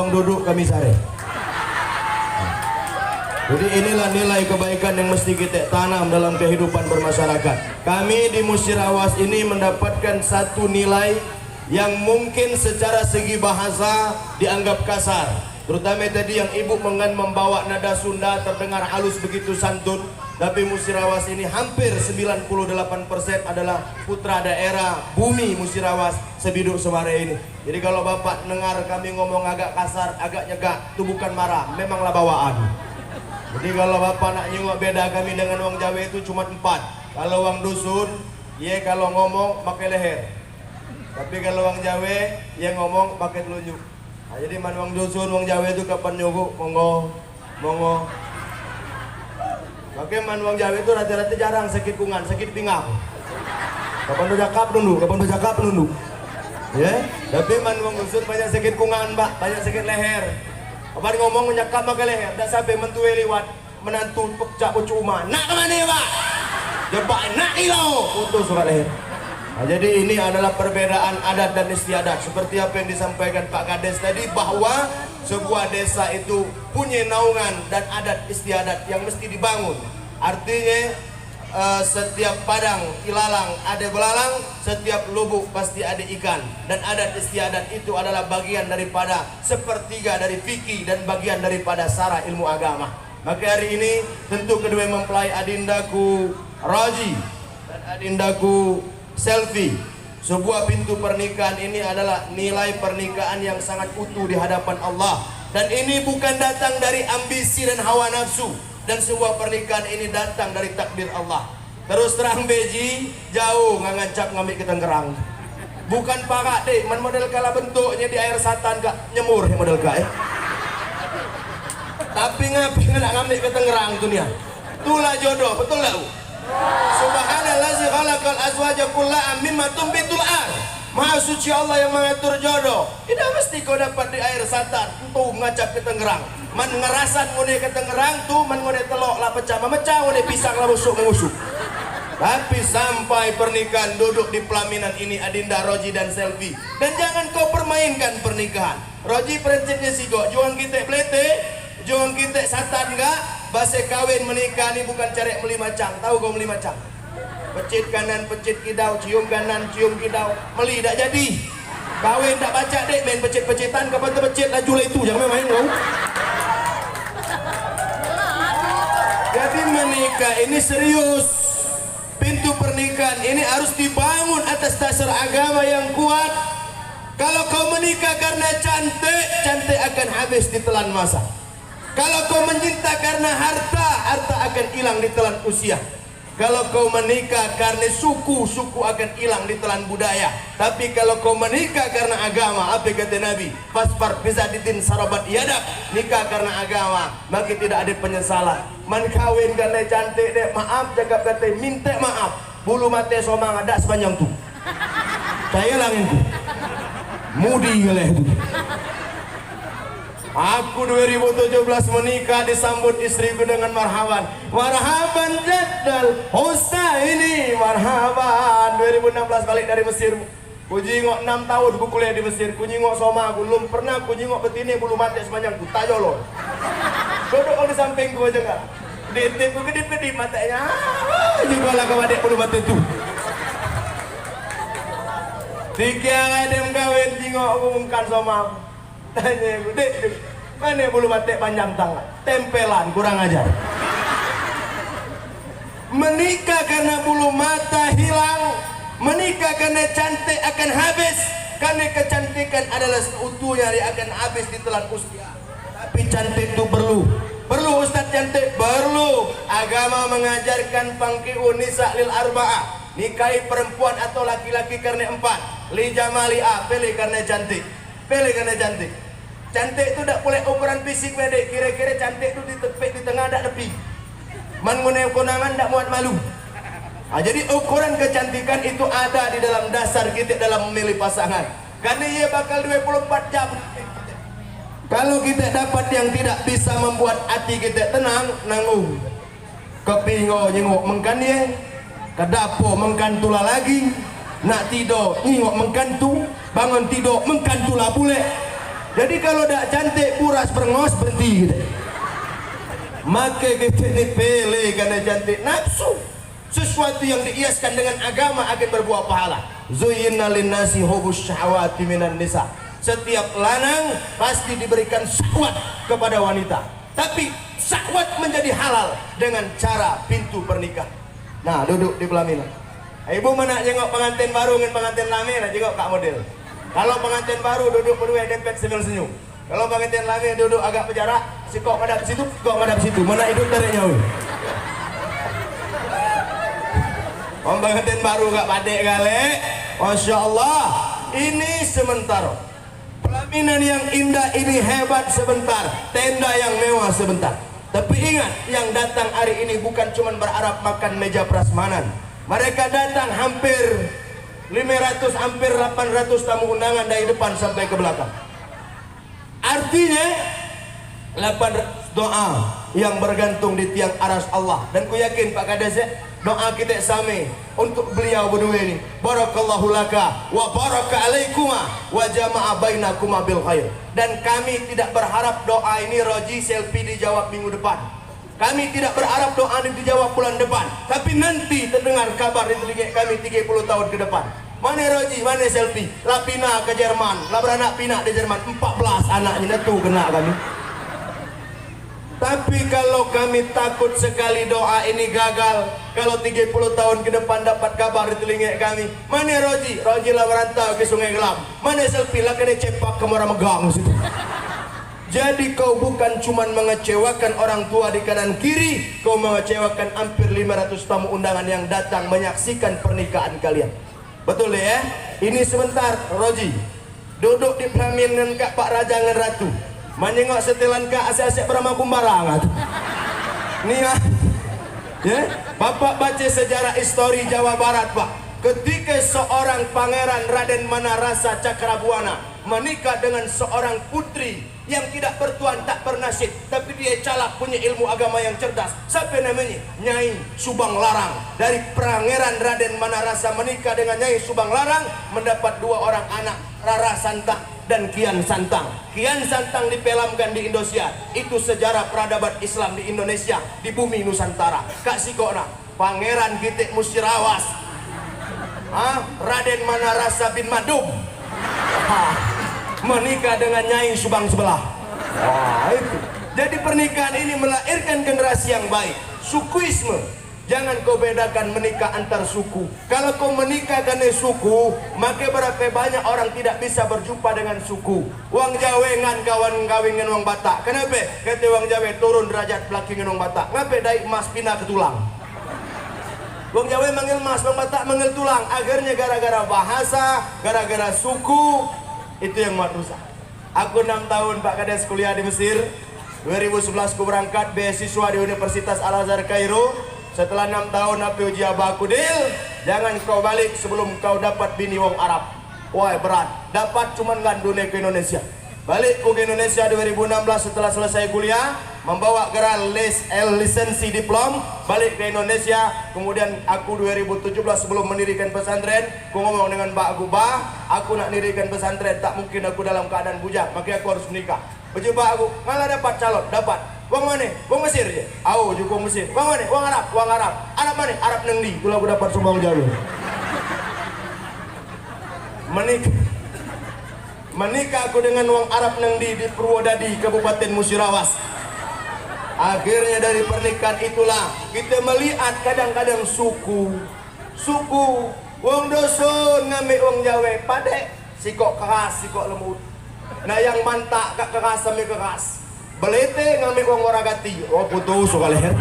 uang duduk kami sare. Jadi inilah nilai kebaikan yang mesti kita tanam dalam kehidupan bermasyarakat. Kami di Musirawas ini mendapatkan satu nilai yang mungkin secara segi bahasa dianggap kasar. Terutama tadi yang ibu membawa nada Sunda terdengar halus begitu santun. Tapi Musirawas ini hampir 98% adalah putra daerah bumi Musirawas Sebiduk Semare ini. Jadi kalau Bapak dengar kami ngomong agak kasar, agak nyegak, itu bukan marah, memanglah bawaan. Jadi kalau Bapak nak nyengok beda kami dengan wong Jawa itu cuma 4. Kalau wong dusun, ye kalau ngomong pakai leher. Tapi kalau wong Jawa, ye ngomong pakai telunjuk. Nah, jadi man wong dusun, wong Jawa itu kapan nyogok, monggo. Oke, man wong Jawa itu rata-rata jarang sakit kungan, sakit pinggang. Kapan udah cakap nunduk. Ya, tapi man wong dusun banyak sakit kungan, Mbak, banyak sakit leher. Kapan ngomong menyakap pakai leher, dah sampai mentuai lewat menantu pecah cuma. Nak kemana Pak? Jebak nak kilo, putus surat leher. Nah, jadi ini adalah perbedaan adat dan istiadat. Seperti apa yang disampaikan Pak Kades tadi, bahwa sebuah desa itu punya naungan dan adat istiadat yang mesti dibangun. Artinya setiap padang ilalang ada belalang, setiap lubuk pasti ada ikan. Dan adat istiadat itu adalah bagian daripada sepertiga dari fikih dan bagian daripada sara ilmu agama. Maka hari ini tentu kedua mempelai adindaku Raji dan adindaku Selfie. Sebuah pintu pernikahan ini adalah nilai pernikahan yang sangat utuh di hadapan Allah. Dan ini bukan datang dari ambisi dan hawa nafsu. Dan sebuah pernikahan ini datang dari takdir Allah. Terus terang beji, jauh ngancap ngambil ke Tangerang. Bukan parak deh, man model kala bentuknya di air satan gak nyemur ya model gak Tapi ngapain nak ngambil ke Tangerang tuh nih? Itulah jodoh, betul gak? Subhanallazi khalaqal azwaja kullaha mimma tumbitul ardh. Maha suci Allah yang mengatur jodoh. Tidak mesti kau dapat di air santan tuh ngacap ke Tangerang. Man ngerasan ngone ke Tangerang tuh man ngone telok lah pecah memecah ngone pisang lah busuk mengusuk. Tapi sampai pernikahan duduk di pelaminan ini Adinda Roji dan Selfie. Dan jangan kau permainkan pernikahan. Roji prinsipnya sigo, juang kita plete, juang kita satan enggak. Bahasa kawin menikah ini bukan cari meli macang. Tahu kau meli macang? Pecit kanan, pecit kidau, cium kanan, cium kidau. Meli tak jadi. Kawin tak baca dek, main pecit-pecitan. Kapan terpecit laju lah itu, jangan main kau. Jadi menikah ini serius. Pintu pernikahan ini harus dibangun atas dasar agama yang kuat. Kalau kau menikah karena cantik, cantik akan habis ditelan masa. Kalau kau mencinta karena harta, harta akan hilang ditelan usia. Kalau kau menikah karena suku, suku akan hilang ditelan budaya. Tapi kalau kau menikah karena agama, apa kata Nabi? Fasfar bizaditin sarabat yadak. Nikah karena agama, maka tidak ada penyesalan. Man kawin karena cantik dek, maaf cakap kata minta maaf. Bulu mata somang ada sepanjang tu. Saya langin tu. Mudi galeh tu. Aku 2017 menikah disambut istriku dengan marhaban. Marhaban jaddal Husaini marhaban. 2016 balik dari Mesir. Ku jingok 6 tahun ku kuliah di Mesir. Ku jingok soma aku belum pernah ku jingok betini bulu mati sepanjang ku tajolol. Duduk di sampingku aja enggak. Ditip ku kedip-kedip matanya. Juga lah kau adik bulu mati itu. Tiga adem kawin jingok aku mungkan soma. Tanya aku, dek, mana bulu mati panjang tangan? Tempelan, kurang ajar. Menikah karena bulu mata hilang, menikah karena cantik akan habis. Karena kecantikan adalah seutuhnya yang akan habis ditelan usia. Tapi cantik itu perlu Ustaz cantik, perlu. Agama mengajarkan pangkiu nisa lil arba'ah. Nikahi perempuan atau laki-laki karena 4. Li jamali a, pilih karena cantik. Pilih karena cantik. Cantik itu tak boleh ukuran fisik pendek. Kira-kira cantik itu ditepik di tengah tak tepi. Man ngune konangan tak muat malu. Jadi ukuran kecantikan itu ada di dalam dasar kita dalam memilih pasangan. Karena ia bakal 24 jam. Kalau kita dapat yang tidak bisa membuat hati kita tenang, nanggung. Kepingo nyengok mengkan dia, ke dapur mengkan tula lagi. Nak tidur nyengok mengkan tu, bangun tidur mengkan tula boleh. Jadi kalau dak cantik buras berngos berhenti gitu. Maka kita ini pilih karena cantik nafsu. Sesuatu yang dihiaskan dengan agama akan berbuah pahala. Zuyyina linnasi hubus syahwati minan nisa. Setiap lanang pasti diberikan syahwat kepada wanita. Tapi syahwat menjadi halal dengan cara pintu pernikahan. Nah, duduk di pelaminan. Ibu mana jengok pengantin baru dengan pengantin lama, nak jengok kak model. Kalau pengantin baru duduk berdua dempet sambil senyum. Kalau pengantin lama duduk agak berjarak, si kok madap situ, kok madap situ. Mana hidup tarik jauh. Om pengantin baru gak padek kali. Masya Allah. Ini sementara. Pelaminan yang indah ini hebat sebentar. Tenda yang mewah sebentar. Tapi ingat, yang datang hari ini bukan cuma berharap makan meja prasmanan. Mereka datang hampir 500, hampir 800 tamu undangan dari depan sampai ke belakang. Artinya 800 doa yang bergantung di tiang aras Allah. Dan ku yakin Pak Kades, doa kita sami untuk beliau berdua ini. Barakallahu laka wa baraka alaikuma wa jama'a bainakuma bil khair. Dan kami tidak berharap doa ini Roji selfie dijawab minggu depan. Kami tidak berharap doa ini dijawab bulan depan. Tapi nanti terdengar kabar di telinga kami 30 tahun ke depan. Mana Roji, mana selfie? Lah Pina ke Jerman, lah beranak Pina di Jerman. 14 anaknya itu kena kami. Tapi kalau kami takut sekali doa ini gagal, kalau 30 tahun ke depan dapat kabar di telinga kami, mana Roji? Roji lah merantau ke Sungai Gelam. Mana selfie lah kena cepak ke Muara Megang situ. Jadi kau bukan cuma mengecewakan orang tua di kanan kiri, kau mengecewakan hampir 500 tamu undangan yang datang menyaksikan pernikahan kalian. Betul ya? Ini sebentar Roji. Duduk di pelaminan Kak Pak Raja dengan Ratu. Menengok setelan Kak asyik-asyik beramah kumbarang. Nih ya, Bapak baca sejarah histori Jawa Barat Pak. Ketika seorang pangeran Raden Manarasa Cakrabuana menikah dengan seorang putri yang tidak bertuan tak bernasib, tapi dia calak, punya ilmu agama yang cerdas. Siapa namanya? Nyai Subang Larang. Dari pangeran Raden Manarasa menikah dengan Nyai Subang Larang, mendapat 2 orang anak, Rara Santang dan Kian Santang. Kian Santang dipelamkan di Indonesia. Itu sejarah peradaban Islam di Indonesia, di bumi Nusantara. Kak Sikona, Pangeran Gitik Musirawas, Raden Manarasa bin Madum menikah dengan Nyai Subang sebelah. Itu. Jadi pernikahan ini melahirkan generasi yang baik. Sukuisme. Jangan kau bedakan menikah antar suku. Kalau kau menikah karena suku, maka berapa banyak orang tidak bisa berjumpa dengan suku. Wang Jawa ngan kawan kawin dengan wang Batak. Kenapa? Kata wang Jawa turun derajat belakang dengan wang Batak. Ngapa dai emas pindah ke tulang? Wang Jawa manggil emas, wang Batak manggil tulang. Akhirnya gara-gara bahasa, gara-gara suku, itu yang muat rusak. Aku 6 tahun Pak Kades kuliah di Mesir. 2011 aku berangkat beasiswa di Universitas Al-Azhar Kairo. Setelah 6 tahun aku uji aku deal. Jangan kau balik sebelum kau dapat bini wong Arab. Wah berat. Dapat cuman ngandune ke Indonesia. Balik ke Indonesia 2016 setelah selesai kuliah, membawa gelar lisensi diplom. Balik ke Indonesia. Kemudian aku 2017 sebelum mendirikan pesantren, aku ngomong dengan Mbak Gubah, aku nak mendirikan pesantren, tak mungkin aku dalam keadaan bujang, makanya aku harus menikah. Berjumpa aku, malah dapat calon, dapat. Wong mana? Wong Mesir je. Aku juga Mesir. Wong mana? Wong Arab, Wong Arab. Arab mana? Arab nengdi. Kula aku dapat Subang Jawa. Menikah aku dengan wong Arab nengdi di Purwodadi, Kabupaten Musirawas. Akhirnya dari pernikahan itulah kita melihat kadang-kadang suku. Wong dosun ngambil wong Jawa, padek sikok keras, sikok lembut. Nah yang mantak kak keras sampai keras. Belete ngambil wong Waragati, oh putus suka leher.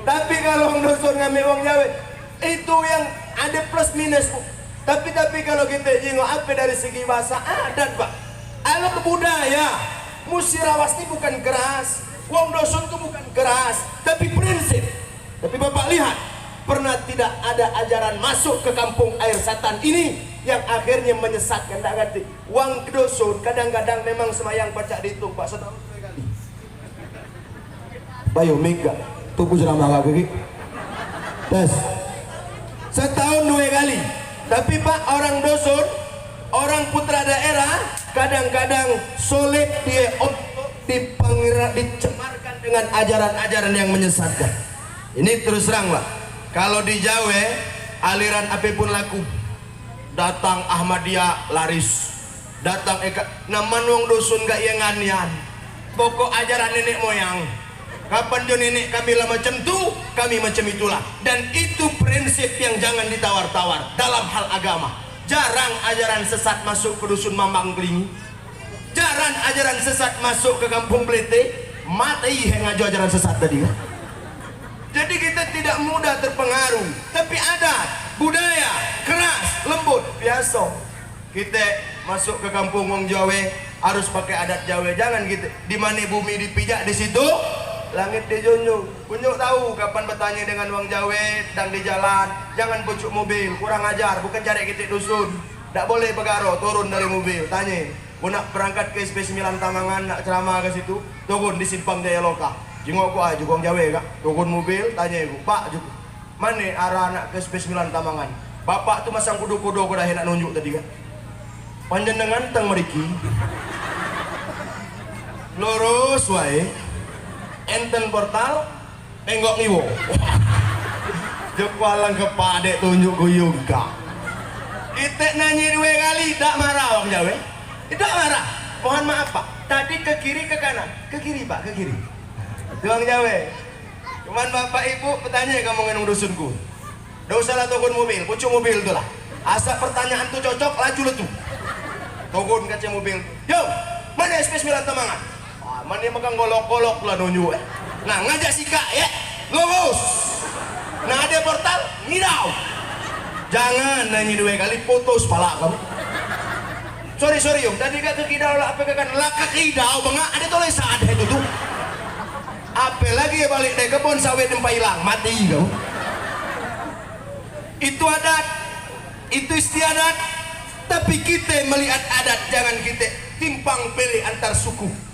Tapi kalau wong dosun ngambil wong Jawa, itu yang ada plus minus. Tapi kalau kita jengok apa dari segi bahasa adat Pak, alur budaya, Musirawas ini bukan keras, wong dosun itu bukan keras, tapi prinsip. Tapi Bapak lihat, pernah tidak ada ajaran masuk ke kampung air Satan ini yang akhirnya menyesatkan. Tak ngerti, wong dosun kadang-kadang memang semayang pacak dihitung Pak, setahun 2 kali. Bayo mega, tubuh jeramah kaki. Tes, setahun 2 kali. Tapi Pak orang dosun Orang putra daerah kadang-kadang sulit dia untuk dicemarkan dengan ajaran-ajaran yang menyesatkan. Ini terus terang Pak, kalau di Jawa aliran apapun laku, datang Ahmadiyah laris, datang Eka naman wong dusun gak yenganian, pokok ajaran nenek moyang. Kapan jo nenek kami lah macam tu, kami macam itulah. Dan itu prinsip yang jangan ditawar-tawar dalam hal agama. Jarang ajaran sesat masuk ke dusun Mambang Kelingi, jarang ajaran sesat masuk ke kampung Plete. Mati yang ngajo ajaran sesat tadi kan? Jadi kita tidak mudah terpengaruh. Tapi adat, budaya, keras, lembut, biasa. Kita masuk ke kampung wong Jawa harus pakai adat Jawa. Jangan gitu. Di mana bumi dipijak di situ langit dijunjung. Kunjuk tahu kapan bertanya dengan wong Jawa dan di jalan. Jangan pucuk mobil, kurang ajar. Bukan cari kita dusun. Tak boleh begaro, turun dari mobil. Tanya, mau nak berangkat ke SP9 Tamangan, nak ceramah ke situ, turun di Simpang Jaya Loka. Jengok aku aja, wong Jawa kak. Turun mobil, tanya aku, Pak, mana arah nak ke SP9 Tamangan? Bapak tu masang kudu-kudu aku dah nak nunjuk tadi kan. Panjenengan teng meriki. Lurus wae. Enten portal enggok ngiwo. Jekwalang kepadek tunjuk guyung kak. Kita nyanyi 2 kali tak marah wong Jawa. Tidak marah. Mohon maaf Pak. Tadi ke kiri ke kanan. Ke kiri Pak, ke kiri. Wong Jawa. Cuman Bapak Ibu bertanya kamu ngenung dusunku. Dah usahlah turun mobil, pucuk mobil itulah. Asal pertanyaan tu cocok laju letu. Turun kaca mobil. Yo, mana SP9 Tamangan? Mana megang golok-golok lah nunjuk. Nah ngajak si kak ya, lurus. Nah ada portal, ngidau. Jangan nyanyi 2 kali, putus pala kamu. Sorry om, tadi gak ke kidau lah, apa kan lah ke kidau bangga, ada tulisan ada itu tuh. Apa lagi ya balik dari kebun sawit tempat hilang, mati kau. Itu adat, itu istiadat. Tapi kita melihat adat, jangan kita timpang pilih antar suku.